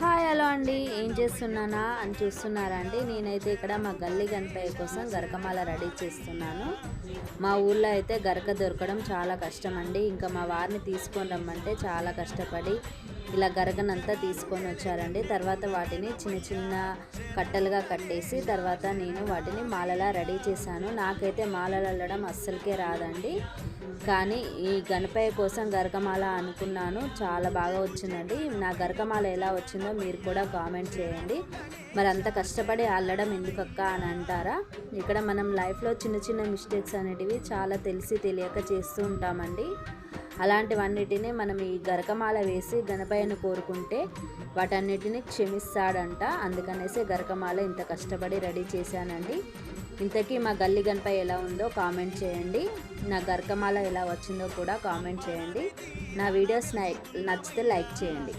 Hi hello అండి, ఏం చేస్తున్నానా అని చూస్తున్నారా అండి. నేనైతే ఇక్కడ మా గల్లీ గణపయ్య కోసం గరకమాల రెడీ చేస్తున్నాను. మా ఊళ్ళో అయితే గరక దొరకడం చాలా కష్టం అండి. ఇంకా మా వారిని తీసుకొని రమ్మంటే చాలా కష్టపడి ఇలా గరకనంతా తీసుకొని వచ్చారండి. తర్వాత వాటిని చిన్న చిన్న కట్టలుగా కట్టేసి తర్వాత నేను వాటిని మాలలా రెడీ చేశాను. నాకైతే మాలలు అల్లడం అస్సలకే రాదండి, కానీ ఈ గణపయ్య కోసం గరకమాల అనుకున్నాను. చాలా బాగా వచ్చిందండి. నా గరకమాల ఎలా వచ్చిందో మీరు కూడా కామెంట్ చేయండి. మరి అంత కష్టపడి అల్లడం ఎందుకక్క అని అంటారా? ఇక్కడ మనం లైఫ్లో చిన్న చిన్న మిస్టేక్స్ అనేటివి చాలా తెలిసి తెలియక చేస్తూ ఉంటామండి. అలాంటివన్నిటినీ మనం ఈ గరకమాల వేసి గణపయ్యను కోరుకుంటే వాటన్నిటిని క్షమిస్తాడంట. అందుకనేసి గరకమాల ఇంత కష్టపడి రెడీ చేశానండి. ఇంతకీ మా గల్లీ గణపయ్య ఎలా ఉందో కామెంట్ చేయండి. నా గరకమాల ఎలా వచ్చిందో కూడా కామెంట్ చేయండి. నా వీడియోస్ నచ్చితే లైక్ చేయండి.